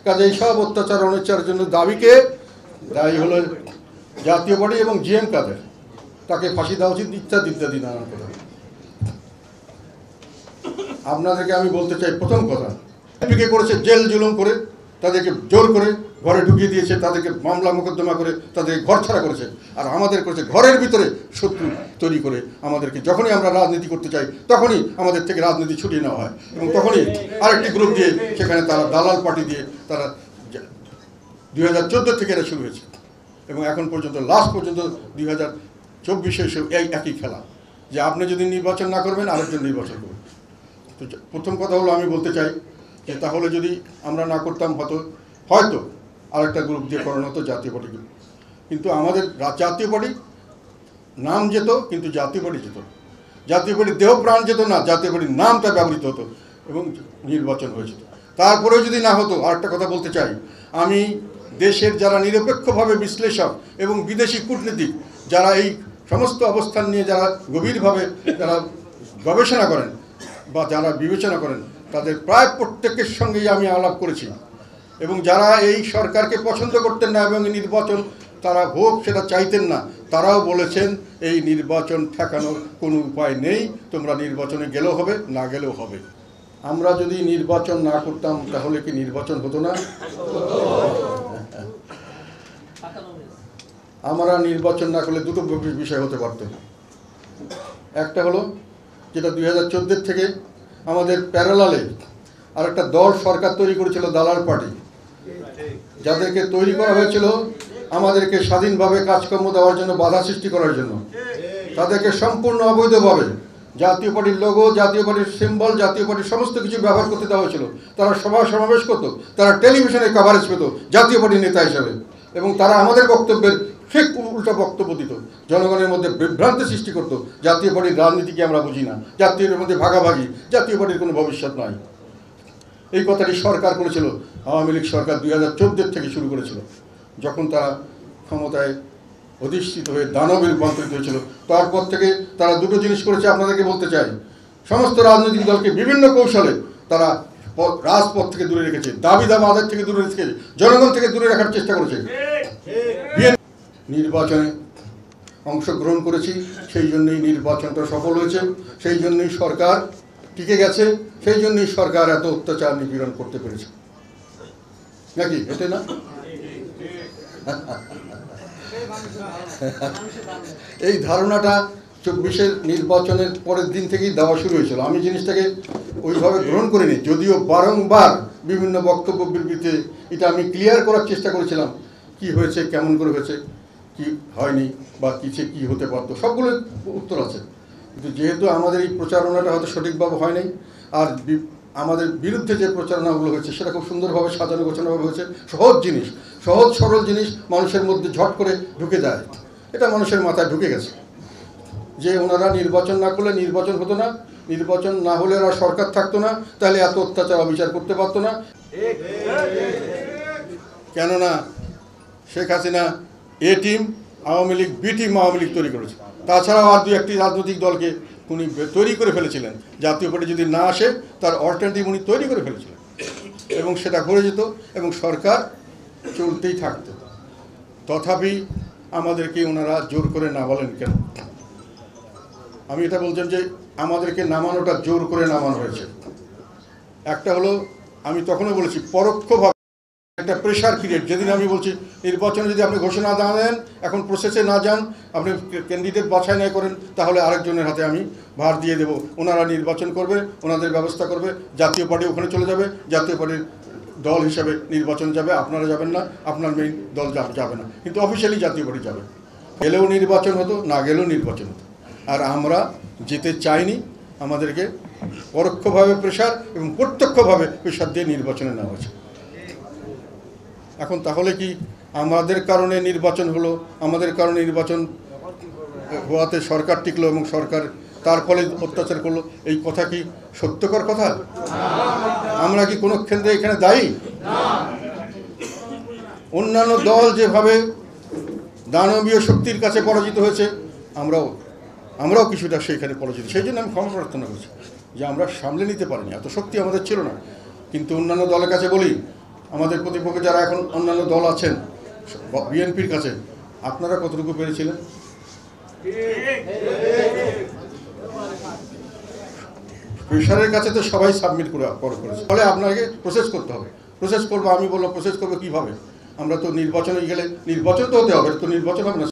কাজে এই সব অত্যাচার অনাচারের জন্য দায়ী হলো জাতীয় পার্টি এবং জিএম কাদের, তাকে ফাঁসি দেওয়া উচিত ইত্যাদি ইত্যাদি নানান কথা। আপনাদেরকে আমি বলতে চাই, প্রথম কথা, এমপিকে করেছে জেল জুলুম করে, তাদেরকে জোর করে ঘরে ঢুকিয়ে দিয়েছে, তাদেরকে মামলা মোকদ্দমা করে তাদেরকে ঘর ছাড়া করেছে। আর আমাদের করেছে ঘরের ভিতরে শত্রু তৈরি করে আমাদেরকে, যখনই আমরা রাজনীতি করতে চাই তখনই আমাদের থেকে রাজনীতি ছুটিয়ে নেওয়া হয়, এবং তখনই আরেকটি গ্রুপ দিয়ে সেখানে তারা দালাল পার্টি দিয়ে তারা 2014 থেকে এটা শুরু হয়েছে এবং এখন পর্যন্ত লাস্ট পর্যন্ত 2024 এসে এই একই খেলা, যে আপনি যদি নির্বাচন না করবেন আরেকজন নির্বাচন করবেন। তো প্রথম কথা হলো আমি বলতে চাই যে তাহলে যদি আমরা না করতাম হয়তো আরেকটা গ্রুপ দিয়ে করানো হতো জাতীয় পার্টি গ্রুপ, কিন্তু আমাদের জাতীয় পার্টি নাম যেত কিন্তু জাতীয় পার্টি যেত, জাতীয় পার্টির দেহ প্রাণ যেত না, জাতীয় পার্টির নামটা ব্যবহৃত হতো এবং নির্বাচন হয়েছিল। তারপরেও যদি না হতো, আরেকটা কথা বলতে চাই, আমি দেশের যারা নিরপেক্ষভাবে বিশ্লেষক এবং বিদেশি কূটনীতিক যারা এই সমস্ত অবস্থান নিয়ে যারা গভীরভাবে যারা গবেষণা করেন বা যারা বিবেচনা করেন, তাদের প্রায় প্রত্যেকের সঙ্গেই আমি আলাপ করেছি, এবং যারা এই সরকারকে পছন্দ করতেন না এবং নির্বাচন তারা হোক সেটা চাইতেন না, তারাও বলেছেন এই নির্বাচন ঠেকানোর কোনো উপায় নেই, তোমরা নির্বাচনে গেলেও হবে, না গেলেও হবে। আমরা যদি নির্বাচন না করতাম তাহলে কি নির্বাচন হতো না? আমরা নির্বাচন না করলে দুটো বিষয় হতে পারত। একটা হলো যেটা 2014 থেকে আমাদের প্যারালালে আর একটা দল সরকার তৈরি করেছিল, দালাল পার্টি, যাদেরকে তৈরি করা হয়েছিল আমাদেরকে স্বাধীনভাবে কাজকর্ম দেওয়ার জন্য, বাধা সৃষ্টি করার জন্য। তাদেরকে সম্পূর্ণ অবৈধভাবে জাতীয় পার্টির লোগো, জাতীয় পার্টির সিম্বল, জাতীয় পার্টির সমস্ত কিছু ব্যবহার করতে দেওয়া হয়েছিল। তারা সভা সমাবেশ করতো, তারা টেলিভিশনে কভারেজ পেত জাতীয় পার্টির নেতা হিসাবে, এবং তারা আমাদের বক্তব্যের ঠিক উল্টা বক্তব্য দিত, জনগণের মধ্যে বিভ্রান্তি সৃষ্টি করত। জাতীয় পার্টির রাজনীতিকে আমরা বুঝি না, জাতীয়ের মধ্যে ভাগাভাগি, জাতীয় পার্টির কোনো ভবিষ্যৎ নয়। এই কথাটি সরকার করেছিল, আওয়ামী লীগ সরকার 2014 থেকে শুরু করেছিল, যখন তারা ক্ষমতায় অধিষ্ঠিত হয়ে দানবে রূপান্তরিত হয়েছিল। তারপর থেকে তারা দুটো জিনিস করেছে, আপনাদেরকে বলতে চাই। সমস্ত রাজনৈতিক দলকে বিভিন্ন কৌশলে তারা রাজপথ থেকে দূরে রেখেছে, দাবি দাবা আদায় থেকে দূরে রেখেছে, জনগণ থেকে দূরে রাখার চেষ্টা করেছে। নির্বাচনে অংশগ্রহণ করেছি, সেই জন্যই নির্বাচনটা সফল হয়েছে, সেই জন্যই সরকার টিকে গেছে, সেই জন্যই সরকার এত অত্যাচার নিপীড়ন করতে পেরেছে, নাকি এটা না? এই ধারণাটা 24-এর নির্বাচনের পরের দিন থেকেই দেওয়া শুরু হয়েছিল। আমি জিনিসটাকে ওইভাবে গ্রহণ করিনি, যদিও বারংবার বিভিন্ন বক্তব্য বিবৃতিতে এটা আমি ক্লিয়ার করার চেষ্টা করেছিলাম, কি হয়েছে, কেমন করে হয়েছে, কি হয়নি, বা কিসে কি হতে পারতো, সবগুলো উত্তর আছে। কিন্তু যেহেতু আমাদের এই প্রচারণাটা হয়তো সঠিকভাবে হয় নাই, আর আমাদের বিরুদ্ধে যে প্রচারণাগুলো হয়েছে সেটা খুব সুন্দরভাবে সাজানো গোছানোভাবে হয়েছে, সহজ জিনিস, সহজ সরল জিনিস মানুষের মধ্যে ঝট করে ঢুকে যায়, এটা মানুষের মাথায় ঢুকে গেছে যে ওনারা নির্বাচন না করলে নির্বাচন হতো না, নির্বাচন না হলে ওরা সরকার থাকতো না, তাহলে এত অত্যাচার অবিচার করতে পারতো না। কেননা Sheikh Hasina A team, Awami League B team Awami League তৈরি করেছে, তাছাড়াও আর 2-1টি রাজনৈতিক দলকে উনি তৈরি করে ফেলেছিলেন, জাতীয় পার্টি যদি না আসে তার অল্টারনেটিভ উনি তৈরি করে ফেলেছিলেন, এবং সেটা ঘুরে যেত এবং সরকার চলতেই থাকতো। তথাপি আমাদেরকে ওনারা জোর করে না বলেন কেন? আমি এটা বলছেন যে আমাদেরকে নামানোটা জোর করে নামানো হয়েছে। একটা হলো, আমি তখনও বলেছি, পরোক্ষভাবে একটা প্রেশার ক্রিয়েট। যেদিন আমি বলছি নির্বাচনে যদি আপনি ঘোষণা না দেন, এখন প্রসেসে না যান, আপনি ক্যান্ডিডেট বাছাই না করেন, তাহলে আরেকজনের হাতে আমি ভার দিয়ে দেবো, ওনারা নির্বাচন করবে, ওনাদের ব্যবস্থা করবে, জাতীয় পার্টি ওখানে চলে যাবে, জাতীয় পার্টির দল হিসাবে নির্বাচন যাবে, আপনারা যাবেন না, আপনার মেইন দল যাবে না, কিন্তু অফিসিয়ালি জাতীয় পার্টি যাবে। গেলেও নির্বাচন হতো, না গেলেও নির্বাচন হতো। আর আমরা যেতে চাইনি, আমাদেরকে পরোক্ষভাবে প্রেশার এবং প্রত্যক্ষভাবে প্রেশার দিয়ে নির্বাচনে নেওয়া হয়েছে। এখন তাহলে কি আমাদের কারণে নির্বাচন হলো, আমাদের কারণে নির্বাচন হওয়াতে সরকার টিকলো এবং সরকার তার ফলে অত্যাচার করলো, এই কথা কি সত্যকর কথা? আমরা কি কোনো ক্ষেত্রে এখানে দায়ী? অন্যান্য দল যেভাবে দানবীয় শক্তির কাছে পরাজিত হয়েছে, আমরাও কিছুটা সেইখানে পরাজিত। সেই জন্য আমি ক্ষমা প্রার্থনা করছি যে আমরা সামলে নিতে পারিনি, এত শক্তি আমাদের ছিল না। কিন্তু অন্যান্য দলের কাছে বলি, আমাদের প্রতিপক্ষে যারা এখন অন্যান্য দল আছেন বিএনপির কাছে, আপনারা কতটুকু পেরেছিলেন? প্রেশারের কাছে তো সবাই সাবমিট করেছে, ফলে আপনাকে প্রসেস করতে হবে। প্রসেস করবো, আমি বললাম প্রসেস করবো কীভাবে? আমরা তো নির্বাচনে গেলে নির্বাচন তো হতে হবে, তো নির্বাচন হবে না।